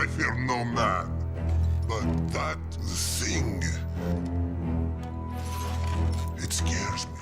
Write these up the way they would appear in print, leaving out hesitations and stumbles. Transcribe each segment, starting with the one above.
I fear no man, but that thing, it scares me.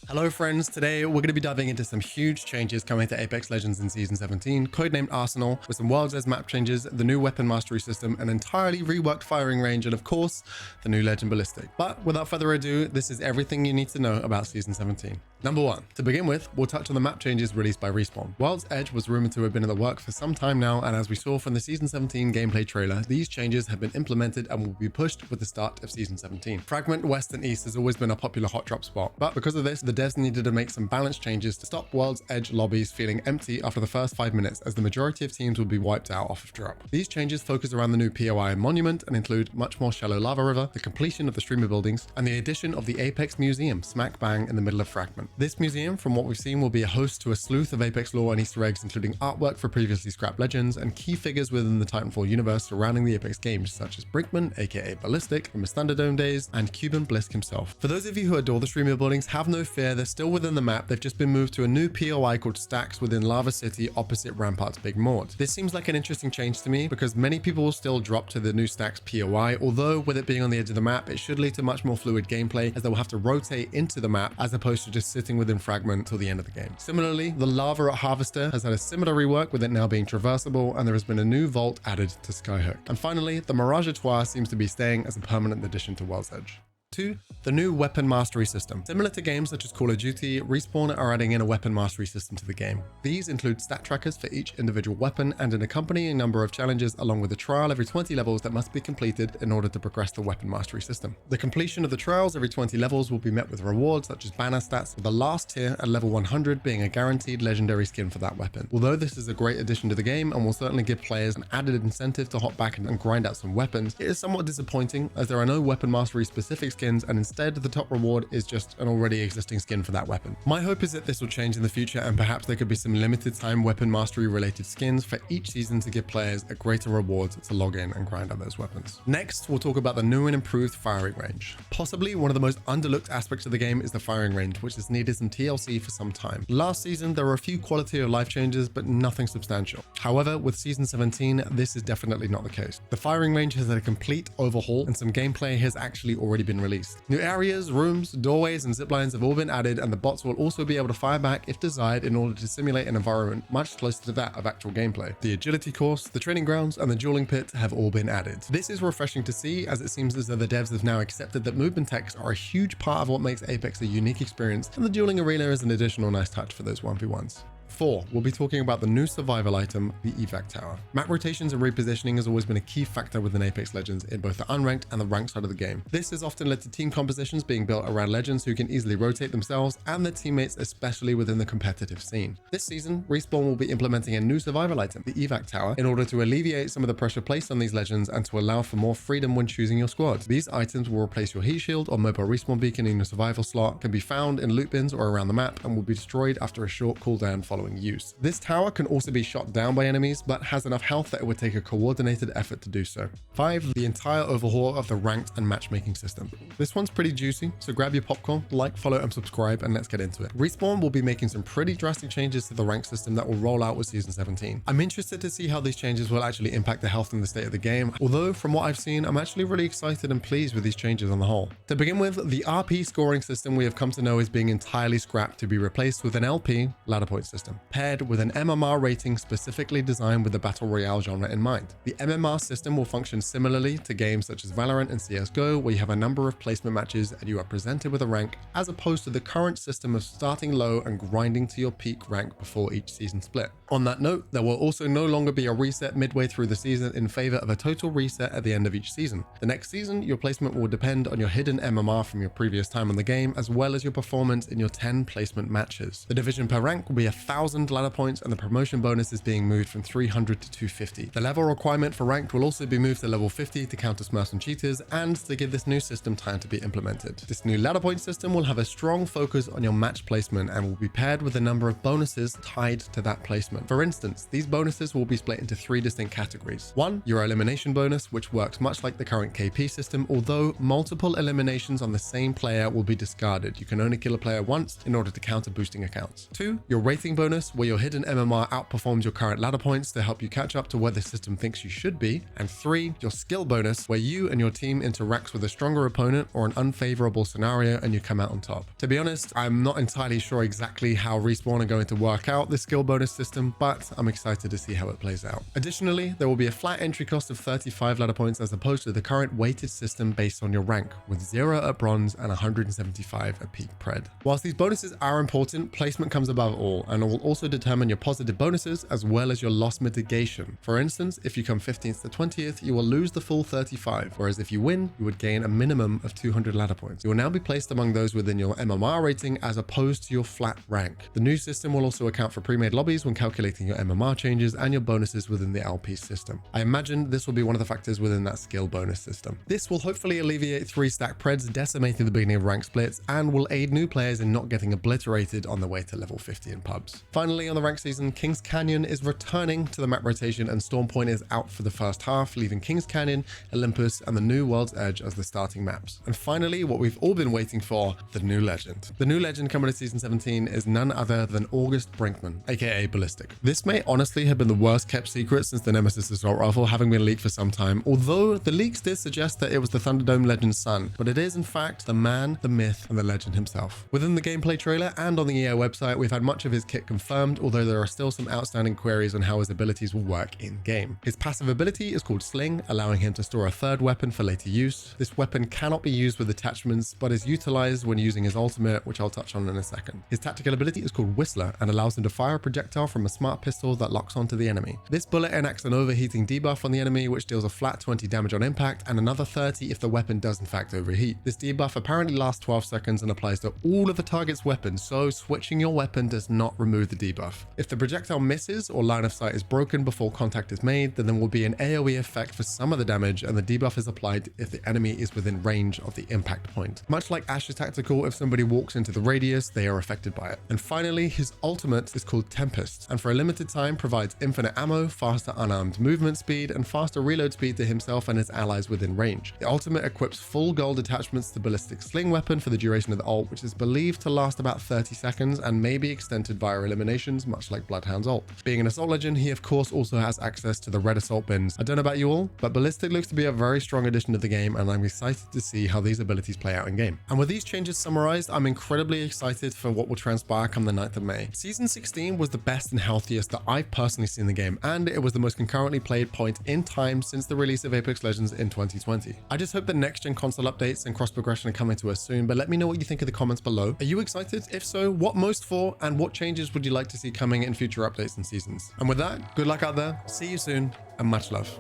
Hello friends, today we're going to be diving into some huge changes coming to Apex Legends in Season 17, codenamed Arsenal, with some World's Edge map changes, the new weapon mastery system, an entirely reworked firing range, and of course, the new legend Ballistic. But without further ado, this is everything you need to know about Season 17. Number 1. To begin with, we'll touch on the map changes released by Respawn. World's Edge was rumored to have been in the work for some time now, and as we saw from the Season 17 gameplay trailer, these changes have been implemented and will be pushed with the start of Season 17. Fragment West and East has always been a popular hot drop spot, but because of this, the devs needed to make some balance changes to stop World's Edge lobbies feeling empty after the first 5 minutes, as the majority of teams would be wiped out off of drop. These changes focus around the new POI and monument and include much more shallow lava river, the completion of the streamer buildings, and the addition of the Apex Museum smack bang in the middle of Fragment. This museum, from what we've seen, will be a host to a sleuth of Apex lore and Easter eggs, including artwork for previously scrapped legends and key figures within the Titanfall universe surrounding the Apex games, such as Brinkman, aka Ballistic from his Thunderdome days, and Cuban Blisk himself. For those of you who adore the streamer buildings, have no fear, they're still within the map. They've just been moved to a new POI called Stacks within Lava City opposite Rampart's Big Mord. This seems like an interesting change to me because many people will still drop to the new Stacks POI, although with it being on the edge of the map, it should lead to much more fluid gameplay as they will have to rotate into the map as opposed to just sitting within Fragment till the end of the game. Similarly, the lava at Harvester has had a similar rework with it now being traversable, and there has been a new vault added to Skyhook. And finally, the Mirage Étoile seems to be staying as a permanent addition to World's Edge. 2. The new weapon mastery system. Similar to games such as Call of Duty, Respawn are adding in a weapon mastery system to the game. These include stat trackers for each individual weapon and an accompanying number of challenges, along with a trial every 20 levels that must be completed in order to progress the weapon mastery system. The completion of the trials every 20 levels will be met with rewards such as banner stats, with the last tier at level 100 being a guaranteed legendary skin for that weapon. Although this is a great addition to the game and will certainly give players an added incentive to hop back and grind out some weapons, it is somewhat disappointing as there are no weapon mastery specific skins, and instead the top reward is just an already existing skin for that weapon. My hope is that this will change in the future, and perhaps there could be some limited time weapon mastery related skins for each season to give players a greater reward to log in and grind out those weapons. Next, we'll talk about the new and improved firing range. Possibly one of the most underlooked aspects of the game is the firing range, which has needed some TLC for some time. Last season, there were a few quality of life changes, but nothing substantial. However, with Season 17, this is definitely not the case. The firing range has had a complete overhaul, and some gameplay has actually already been released. New areas, rooms, doorways, and ziplines have all been added, and the bots will also be able to fire back if desired in order to simulate an environment much closer to that of actual gameplay. The agility course, the training grounds, and the dueling pit have all been added. This is refreshing to see, as it seems as though the devs have now accepted that movement techs are a huge part of what makes Apex a unique experience, and the dueling arena is an additional nice touch for those 1v1s. 4. We'll be talking about the new survival item, the Evac Tower. Map rotations and repositioning has always been a key factor within Apex Legends in both the unranked and the ranked side of the game. This has often led to team compositions being built around legends who can easily rotate themselves and their teammates, especially within the competitive scene. This season, Respawn will be implementing a new survival item, the Evac Tower, in order to alleviate some of the pressure placed on these legends and to allow for more freedom when choosing your squad. These items will replace your heat shield or mobile respawn beacon in your survival slot, can be found in loot bins or around the map, and will be destroyed after a short cooldown following use. This tower can also be shot down by enemies, but has enough health that it would take a coordinated effort to do so. 5. The entire overhaul of the ranked and matchmaking system. This one's pretty juicy, so grab your popcorn, like, follow, and subscribe, and let's get into it. Respawn will be making some pretty drastic changes to the rank system that will roll out with Season 17. I'm interested to see how these changes will actually impact the health and the state of the game, although from what I've seen, I'm actually really excited and pleased with these changes on the whole. To begin with, the RP scoring system we have come to know is being entirely scrapped to be replaced with an LP ladder point system, paired with an MMR rating specifically designed with the Battle Royale genre in mind. The MMR system will function similarly to games such as Valorant and CSGO, where you have a number of placement matches and you are presented with a rank, as opposed to the current system of starting low and grinding to your peak rank before each season split. On that note, there will also no longer be a reset midway through the season in favor of a total reset at the end of each season. The next season, your placement will depend on your hidden MMR from your previous time on the game, as well as your performance in your 10 placement matches. The division per rank will be 1,000 ladder points, and the promotion bonus is being moved from 300 to 250. The level requirement for ranked will also be moved to level 50 to counter smurfs and cheaters, and to give this new system time to be implemented. This new ladder point system will have a strong focus on your match placement and will be paired with a number of bonuses tied to that placement. For instance, these bonuses will be split into 3 distinct categories. 1, your elimination bonus, which works much like the current KP system, although multiple eliminations on the same player will be discarded. You can only kill a player once in order to counter boosting accounts. 2, your rating bonus bonus, where your hidden MMR outperforms your current ladder points to help you catch up to where the system thinks you should be. And 3, your skill bonus, where you and your team interacts with a stronger opponent or an unfavorable scenario and you come out on top. To be honest, I'm not entirely sure exactly how Respawn are going to work out this skill bonus system, but I'm excited to see how it plays out. Additionally, there will be a flat entry cost of 35 ladder points as opposed to the current weighted system based on your rank, with 0 at bronze and 175 at peak pred. Whilst these bonuses are important, placement comes above all, and it will also determine your positive bonuses as well as your loss mitigation. For instance, if you come 15th to 20th, you will lose the full 35, whereas if you win, you would gain a minimum of 200 ladder points. You will now be placed among those within your MMR rating as opposed to your flat rank. The new system will also account for pre-made lobbies when calculating your MMR changes and your bonuses within the LP system. I imagine this will be one of the factors within that skill bonus system. This will hopefully alleviate 3-stack preds decimating the beginning of rank splits and will aid new players in not getting obliterated on their way to level 50 in pubs. Finally, on the rank season, Kings Canyon is returning to the map rotation and Storm Point is out for the first half, leaving Kings Canyon, Olympus, and the new World's Edge as the starting maps. And finally, what we've all been waiting for, the new legend. The new legend coming to season 17 is none other than August Brinkman, aka Ballistic. This may honestly have been the worst kept secret since the Nemesis Assault Rifle, having been leaked for some time, although the leaks did suggest that it was the Thunderdome legend's son, but it is in fact the man, the myth, and the legend himself. Within the gameplay trailer and on the EA website, we've had much of his kit confirmed, although there are still some outstanding queries on how his abilities will work in-game. His passive ability is called Sling, allowing him to store a third weapon for later use. This weapon cannot be used with attachments, but is utilized when using his ultimate, which I'll touch on in a second. His tactical ability is called Whistler and allows him to fire a projectile from a smart pistol that locks onto the enemy. This bullet enacts an overheating debuff on the enemy, which deals a flat 20 damage on impact and another 30 if the weapon does in fact overheat. This debuff apparently lasts 12 seconds and applies to all of the target's weapons, so switching your weapon does not remove the debuff. If the projectile misses or line of sight is broken before contact is made, then there will be an AoE effect for some of the damage, and the debuff is applied if the enemy is within range of the impact point. Much like Ash's tactical, if somebody walks into the radius, they are affected by it. And finally, his ultimate is called Tempest, and for a limited time provides infinite ammo, faster unarmed movement speed, and faster reload speed to himself and his allies within range. The ultimate equips full gold attachments to Ballistic Sling weapon for the duration of the ult, which is believed to last about 30 seconds and may be extended via eliminations, much like Bloodhound's ult. Being an assault legend, he of course also has access to the red assault bins. I don't know about you all, but Ballistic looks to be a very strong addition to the game, and I'm excited to see how these abilities play out in game. And with these changes summarized, I'm incredibly excited for what will transpire come the 9th of May. Season 16 was the best and healthiest that I've personally seen in the game, and it was the most concurrently played point in time since the release of Apex Legends in 2020. I just hope that next-gen console updates and cross-progression are coming to us soon, but let me know what you think in the comments below. Are you excited? If so, what most for, and what changes would you like to see coming in future updates and seasons? And with that, good luck out there, see you soon, and much love.